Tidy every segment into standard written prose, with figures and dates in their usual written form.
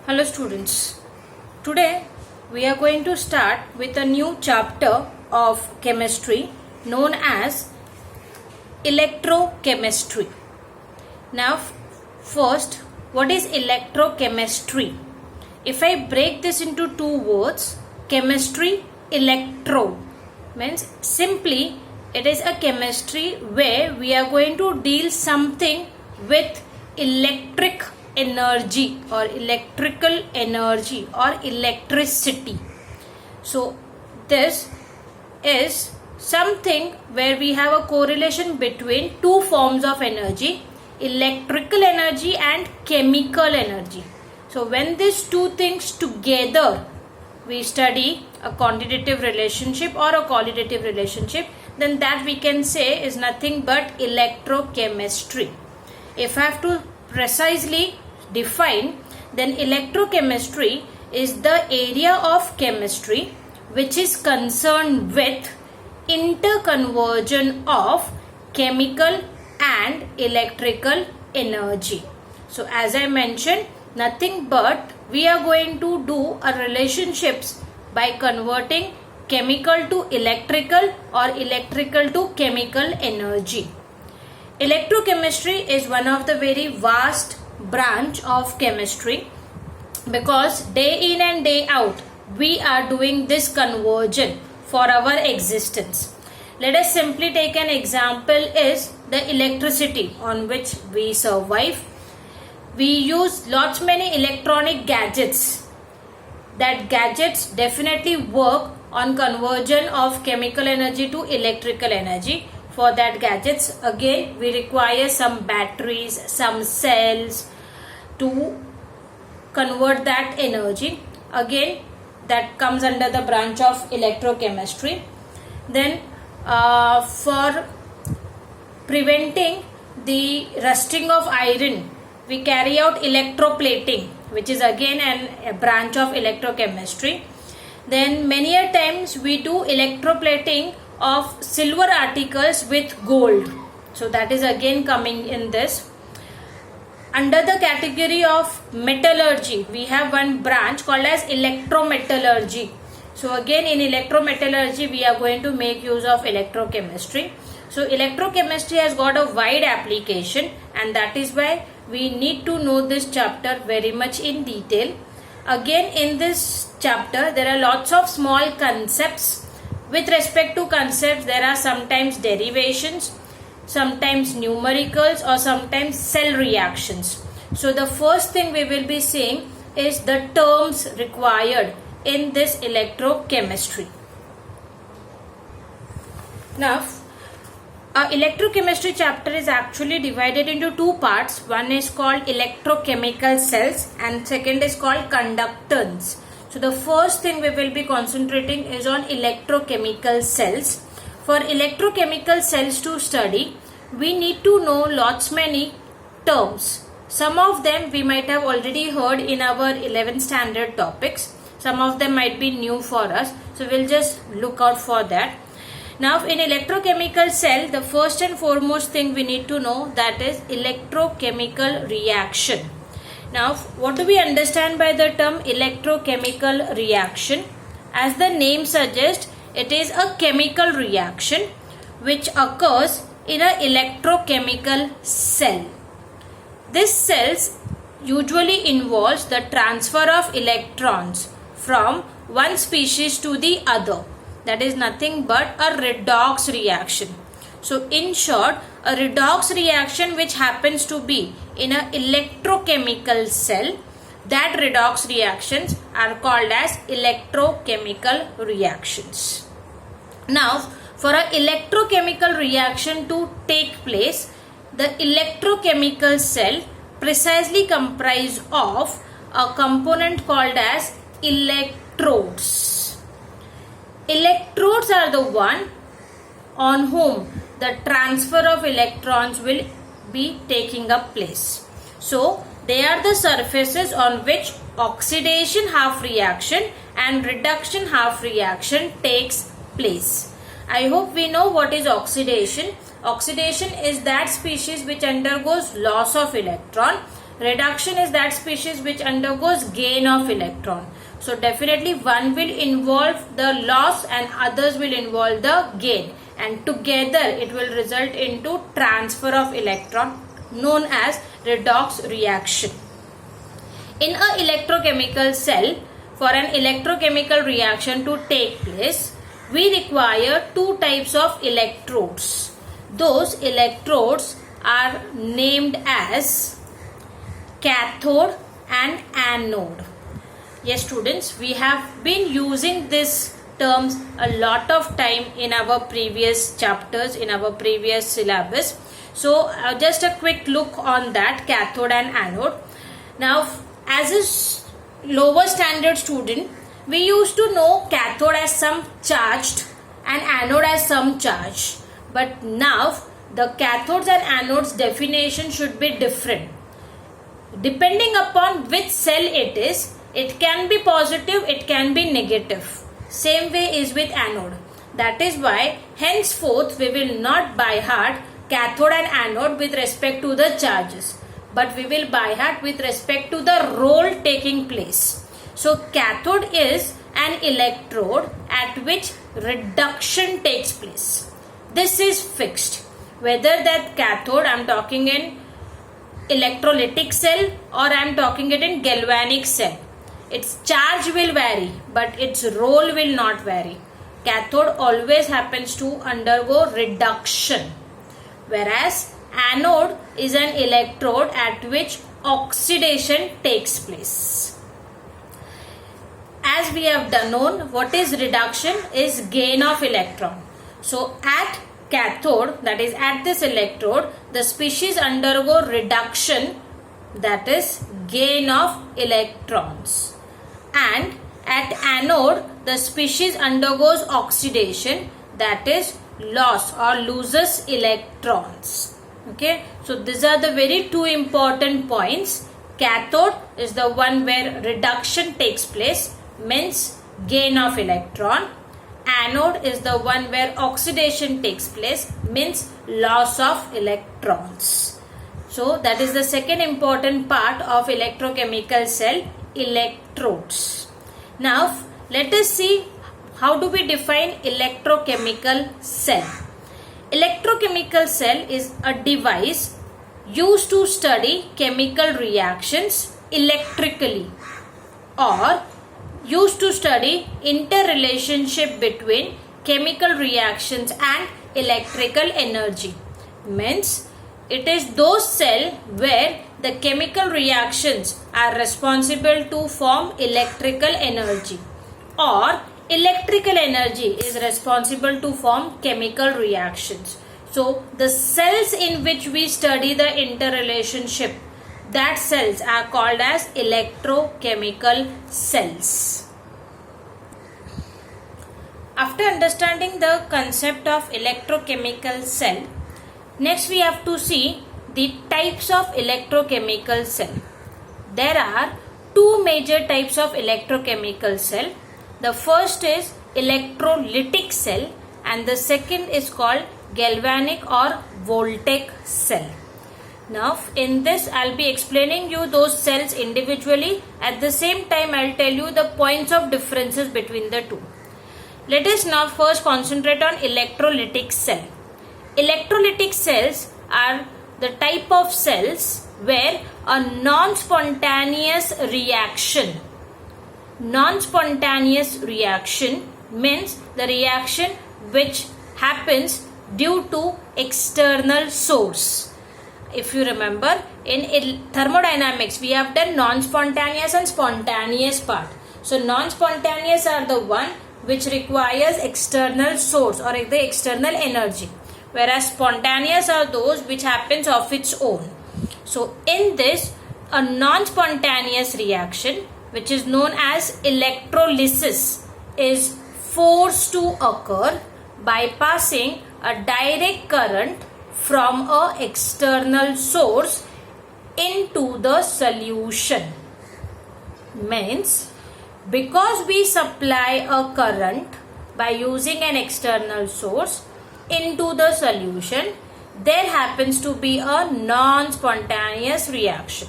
Hello students, today we are going to start with a new chapter of chemistry known as electrochemistry. Now first, what is electrochemistry? If I break this into two words, chemistry, electro means simply it is a chemistry where we are going to deal something with electric energy or electrical energy or electricity. So this is something where we have a correlation between two forms of energy, electrical energy and chemical energy. So when these two things together we study a quantitative relationship or a qualitative relationship, then that we can say is nothing but electrochemistry. If I have to precisely define, then electrochemistry is the area of chemistry which is concerned with interconversion of chemical and electrical energy. So as I mentioned, nothing but we are going to do a relationships by converting chemical to electrical or electrical to chemical energy. Electrochemistry is one of the very vast branch of chemistry because day in and day out we are doing this conversion for our existence. Let us simply take an example is the electricity on which we survive. We use lots many electronic gadgets. That gadgets definitely work on conversion of chemical energy to electrical energy. For that gadgets, again we require some batteries, some cells to convert that energy. Again that comes under the branch of electrochemistry. Then for preventing the rusting of iron, we carry out electroplating, which is again a branch of electrochemistry. Then many a times we do electroplating of silver articles with gold. So that is again coming in this. Under the category of metallurgy, we have one branch called as electrometallurgy. So again in electrometallurgy, we are going to make use of electrochemistry. So electrochemistry has got a wide application, and that is why we need to know this chapter very much in detail. Again in this chapter, there are lots of small concepts. With respect to concepts, there are sometimes derivations, sometimes numericals, or sometimes cell reactions. So the first thing we will be seeing is the terms required in this electrochemistry. Now, our electrochemistry chapter is actually divided into two parts. One is called electrochemical cells and second is called conductance. So the first thing we will be concentrating is on electrochemical cells. For electrochemical cells to study, we need to know lots many terms. Some of them we might have already heard in our 11th standard topics. Some of them might be new for us. So we'll just look out for that. Now in electrochemical cell, the first and foremost thing we need to know, that is electrochemical reaction. Now, what do we understand by the term electrochemical reaction? As the name suggests, it is a chemical reaction which occurs in an electrochemical cell. This cells usually involves the transfer of electrons from one species to the other. That is nothing but a redox reaction. So in short, a redox reaction which happens to be in an electrochemical cell, that redox reactions are called as electrochemical reactions. Now, for an electrochemical reaction to take place, the electrochemical cell precisely comprised of a component called as electrodes. Electrodes are the one on whom the transfer of electrons will be taking up place. So they are the surfaces on which oxidation half reaction and reduction half reaction takes place. I hope we know what is oxidation. Oxidation is that species which undergoes loss of electron, Reduction is that species which undergoes gain of electron. So definitely one will involve the loss and others will involve the gain, and together it will result into transfer of electron known as redox reaction. In a electrochemical cell, for an electrochemical reaction to take place, we require two types of electrodes. Those electrodes are named as cathode and anode. Yes students, we have been using these terms a lot of time in our previous chapters, in our previous syllabus. So just a quick look on that, cathode and anode. Now as a lower standard student, we used to know cathode as some charged and anode as some charge. But now the cathodes and anodes definition should be different. Depending upon which cell it is, it can be positive, it can be negative. Same way is with anode. That is why henceforth we will not by heart cathode and anode with respect to the charges, but we will by heart with respect to the role taking place. So cathode is an electrode at which reduction takes place. This is fixed. Whether that cathode, I am talking in electrolytic cell or I am talking it in galvanic cell, its charge will vary but its role will not vary. Cathode always happens to undergo reduction, whereas anode is an electrode at which oxidation takes place. As we have known, what is reduction is gain of electron. So at cathode, that is at this electrode, the species undergo reduction, that is gain of electrons, and at anode the species undergoes oxidation, that is loss or loses electrons. Okay, so these are the very two important points. Cathode is the one where reduction takes place, means gain of electron. Anode is the one where oxidation takes place, means loss of electrons. So that is the second important part of electrochemical cell, electrodes. Now let us see how do we define electrochemical cell. Electrochemical cell is a device used to study chemical reactions electrically, or used to study interrelationship between chemical reactions and electrical energy. Means it is those cells where the chemical reactions are responsible to form electrical energy, or electrical energy is responsible to form chemical reactions. So the cells in which we study the interrelationship, that cells are called as electrochemical cells. After understanding the concept of electrochemical cell, next we have to see the types of electrochemical cell. There are two major types of electrochemical cell. The first is electrolytic cell and the second is called galvanic or voltaic cell. Now in this I'll be explaining you those cells individually. At the same time I'll tell you the points of differences between the two. Let us now first concentrate on electrolytic cell. Electrolytic cells are the type of cells where a non-spontaneous reaction. Non-spontaneous reaction means the reaction which happens due to external source. If you remember, in thermodynamics we have done non-spontaneous and spontaneous part. So non-spontaneous are the one which requires external source or the external energy, whereas spontaneous are those which happens of its own. So in this, a non-spontaneous reaction which is known as electrolysis is forced to occur by passing a direct current from a external source into the solution. Means because we supply a current by using an external source into the solution, there happens to be a non-spontaneous reaction.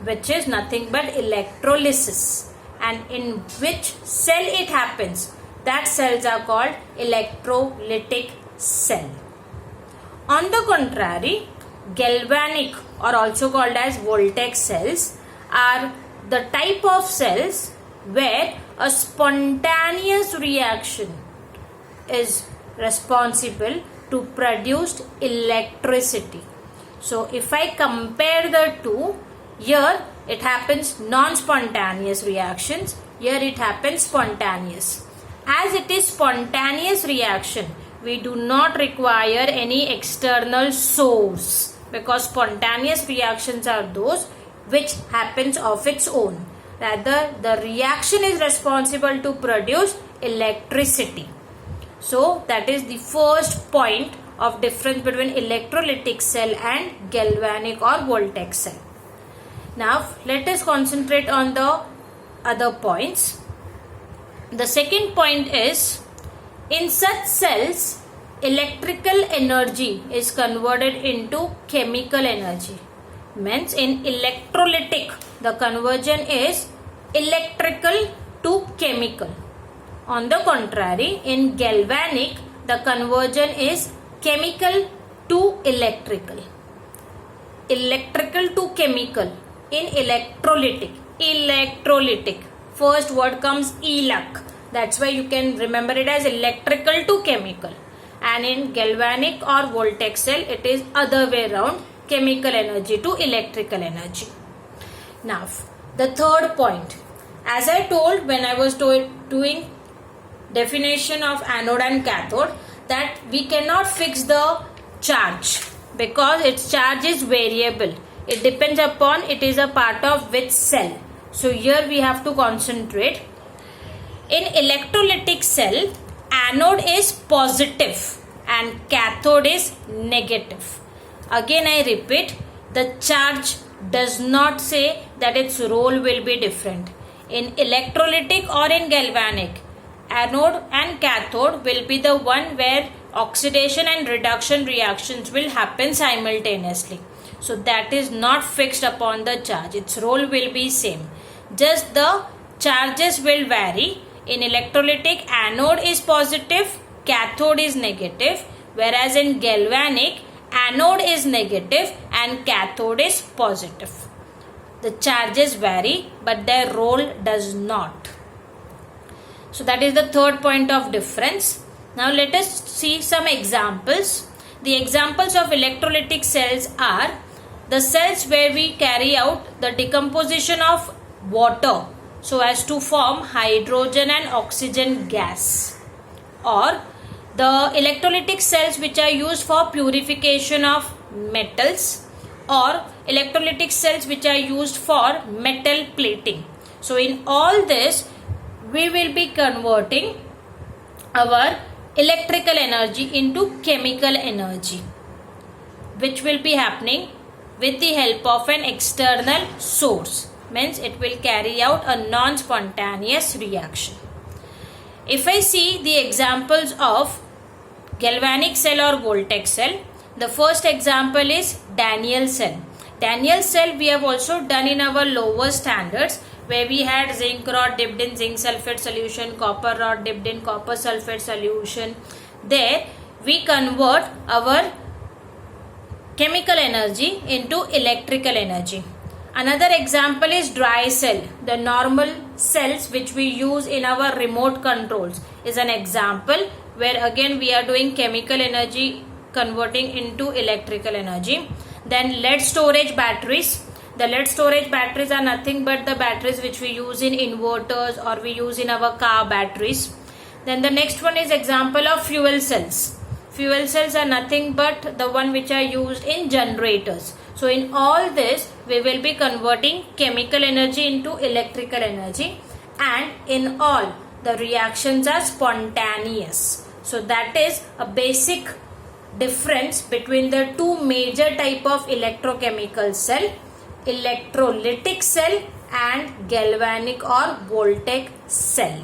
which is nothing but electrolysis. And in which cell it happens, that cells are called electrolytic cell. On the contrary, galvanic or also called as voltaic cells are the type of cells where a spontaneous reaction is responsible to produce electricity. So if I compare the two, here it happens non-spontaneous reactions, here it happens spontaneous. As it is spontaneous reaction, we do not require any external source, because spontaneous reactions are those which happens of its own. Rather, the reaction is responsible to produce electricity. So that is the first point of difference between electrolytic cell and galvanic or voltaic cell. Now let us concentrate on the other points. The second point is, in such cells, electrical energy is converted into chemical energy. Means in electrolytic, the conversion is electrical to chemical. On the contrary, in galvanic, the conversion is chemical to electrical. Electrical to chemical. In electrolytic, first word comes elec. That's why you can remember it as electrical to chemical. And in galvanic or voltaic cell, it is other way around, chemical energy to electrical energy. Now, the third point. As I told when I was doing definition of anode and cathode, that we cannot fix the charge because its charge is variable. It depends upon it is a part of which cell. So here we have to concentrate. In electrolytic cell, anode is positive and cathode is negative. Again I repeat, the charge does not say that its role will be different. In electrolytic or in galvanic, anode and cathode will be the one where oxidation and reduction reactions will happen simultaneously. So that is not fixed upon the charge. Its role will be same. Just the charges will vary. In electrolytic, anode is positive, cathode is negative, whereas in galvanic, anode is negative and cathode is positive. The charges vary, but their role does not. So that is the third point of difference. Now let us see some examples. The examples of electrolytic cells are the cells where we carry out the decomposition of water so as to form hydrogen and oxygen gas, or the electrolytic cells which are used for purification of metals, or electrolytic cells which are used for metal plating. So in all this, we will be converting our electrical energy into chemical energy, which will be happening with the help of an external source. Means it will carry out a non-spontaneous reaction. If I see the examples of galvanic cell or voltaic cell, the first example is Daniell cell. Daniell cell we have also done in our lower standards, where we had zinc rod dipped in zinc sulfate solution, copper rod dipped in copper sulfate solution. There we convert our chemical energy into electrical energy. Another example is dry cell. The normal cells which we use in our remote controls is an example, where again we are doing chemical energy converting into electrical energy. Then lead storage batteries. The lead storage batteries are nothing but the batteries which we use in inverters or we use in our car batteries. Then the next one is example of fuel cells. Fuel cells are nothing but the one which are used in generators. So in all this, we will be converting chemical energy into electrical energy, and in all the reactions are spontaneous. So that is a basic difference between the two major type of electrochemical cell, electrolytic cell and galvanic or voltaic cell.